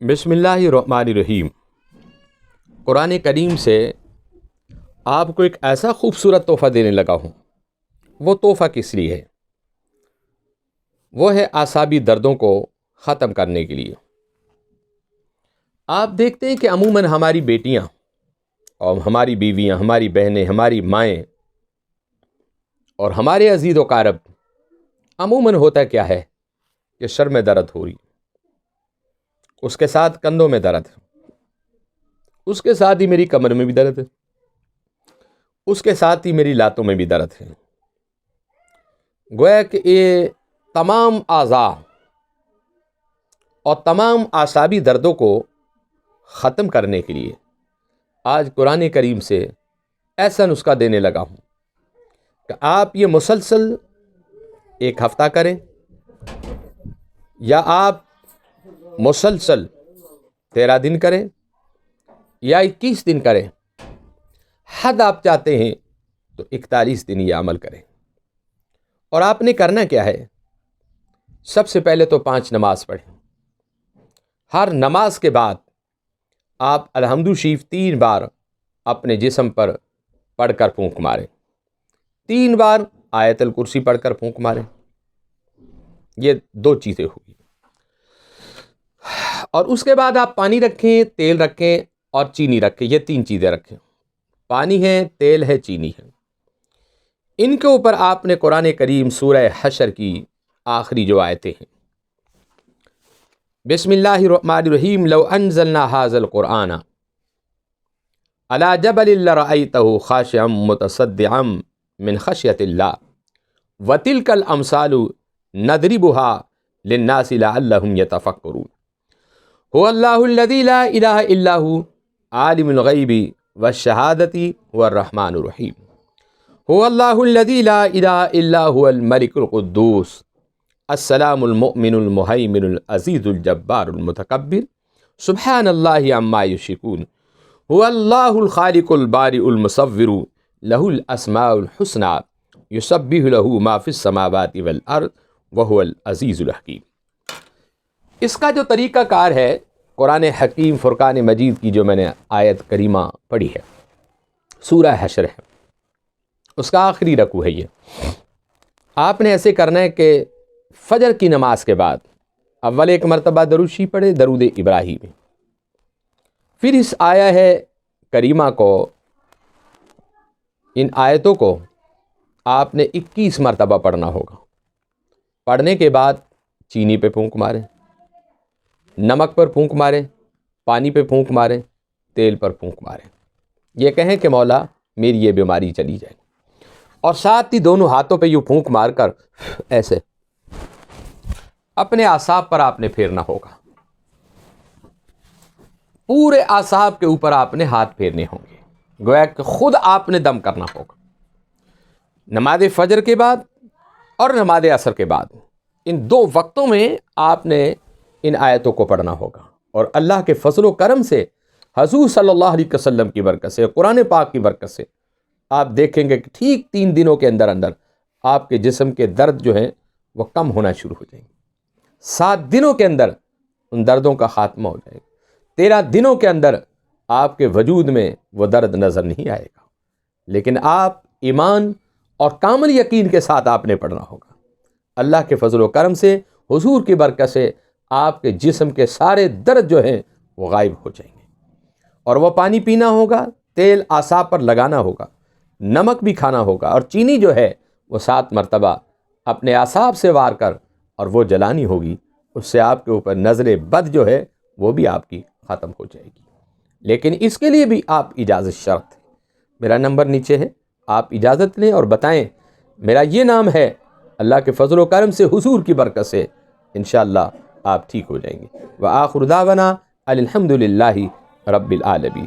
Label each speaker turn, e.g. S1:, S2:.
S1: بسم اللہ الرحمن الرحیم۔ قرآن کریم سے آپ کو ایک ایسا خوبصورت تحفہ دینے لگا ہوں۔ وہ تحفہ کس لیے ہے؟ وہ ہے اعصابی دردوں کو ختم کرنے کے لیے۔ آپ دیکھتے ہیں کہ عموماً ہماری بیٹیاں اور ہماری بیویاں، ہماری بہنیں، ہماری مائیں اور ہمارے عزیز و اقارب، عموماً ہوتا کیا ہے کہ سر میں درد ہو رہی، اس کے ساتھ کندھوں میں درد، اس کے ساتھ ہی میری کمر میں بھی درد ہے، اس کے ساتھ ہی میری لاتوں میں بھی درد ہے۔ گویا کہ یہ تمام اعضاء اور تمام اعصابی دردوں کو ختم کرنے کے لیے آج قرآن کریم سے ایسا نسخہ دینے لگا ہوں کہ آپ یہ مسلسل ایک ہفتہ کریں یا آپ مسلسل 13 دن کریں یا 21 دن کریں، حد آپ چاہتے ہیں تو 41 دن یہ عمل کریں۔ اور آپ نے کرنا کیا ہے؟ سب سے پہلے تو 5 نماز پڑھیں۔ ہر نماز کے بعد آپ الحمد شریف 3 بار اپنے جسم پر پڑھ کر پھونک ماریں، 3 بار آیت الکرسی پڑھ کر پھونک ماریں۔ یہ 2 چیزیں ہوگی۔ اور اس کے بعد آپ پانی رکھیں، تیل رکھیں اور چینی رکھیں۔ یہ 3 چیزیں رکھیں، پانی ہے، تیل ہے، چینی ہے۔ ان کے اوپر آپ نے قرآن کریم سورہ حشر کی آخری جو آیتیں ہیں، بسم اللہ الرحمن الرحیم، لو انزلنا هذا القرآن على جبل لرأيته خاشعا متصدعا من خشية الله وتلك الأمثال نضربها للناس لعلهم يتفكرون هو الله الذي لا إله إلا هو عالم الغيب والشهادة هو الرحمن الرحيم هو الله الذي لا إله إلا هو الملك القدوس السلام المؤمن المهيمن العزيز الجبار المتكبر سبحان الله عما يشركون هو الله الخالق البارئ المصور له الأسماء الحسنى يسبح له ما في السماوات والأرض وهو العزيز الحكيم۔ اس کا جو طریقہ کار ہے، قرآن حکیم فرقان مجید کی جو میں نے آیت کریمہ پڑھی ہے، سورہ حشر ہے، اس کا آخری رکوع ہے۔ یہ آپ نے ایسے کرنا ہے کہ فجر کی نماز کے بعد اول ایک مرتبہ درود شریف پڑھے، درود ابراہیمی، پھر اس آیہ ہے کریمہ کو، ان آیتوں کو آپ نے 21 مرتبہ پڑھنا ہوگا۔ پڑھنے کے بعد چینی پہ پھونک ماریں، نمک پر پھونک ماریں، پانی پہ پھونک ماریں، تیل پر پھونک ماریں۔ یہ کہیں کہ مولا میری یہ بیماری چلی جائے، اور ساتھ ہی دونوں ہاتھوں پہ یوں پھونک مار کر ایسے اپنے اعصاب پر آپ نے پھیرنا ہوگا۔ پورے اعصاب کے اوپر آپ نے ہاتھ پھیرنے ہوں گے، گویا کہ خود آپ نے دم کرنا ہوگا۔ نماز فجر کے بعد اور نماز عصر کے بعد، ان 2 وقتوں میں آپ نے ان آیتوں کو پڑھنا ہوگا۔ اور اللہ کے فضل و کرم سے، حضور صلی اللہ علیہ وسلم کی برکت سے، قرآن پاک کی برکت سے، آپ دیکھیں گے کہ ٹھیک 3 دنوں کے اندر اندر آپ کے جسم کے درد جو ہیں وہ کم ہونا شروع ہو جائیں گے۔ 7 دنوں کے اندر ان دردوں کا خاتمہ ہو جائے گا۔ 13 دنوں کے اندر آپ کے وجود میں وہ درد نظر نہیں آئے گا۔ لیکن آپ ایمان اور کامل یقین کے ساتھ آپ نے پڑھنا ہوگا۔ اللہ کے فضل و کرم سے، حضور کی برکت سے، آپ کے جسم کے سارے درد جو ہیں وہ غائب ہو جائیں گے۔ اور وہ پانی پینا ہوگا، تیل اعصاب پر لگانا ہوگا، نمک بھی کھانا ہوگا، اور چینی جو ہے وہ 7 مرتبہ اپنے اعصاب سے وار کر اور وہ جلانی ہوگی۔ اس سے آپ کے اوپر نظر بد جو ہے وہ بھی آپ کی ختم ہو جائے گی۔ لیکن اس کے لیے بھی آپ اجازت شرط ہے۔ میرا نمبر نیچے ہے، آپ اجازت لیں اور بتائیں میرا یہ نام ہے، اللہ کے فضل و کرم سے، حضور کی برکت سے انشاءاللہ آپ ٹھیک ہو جائیں گے۔ وآخر دعوانا الحمد للہ رب العالمین۔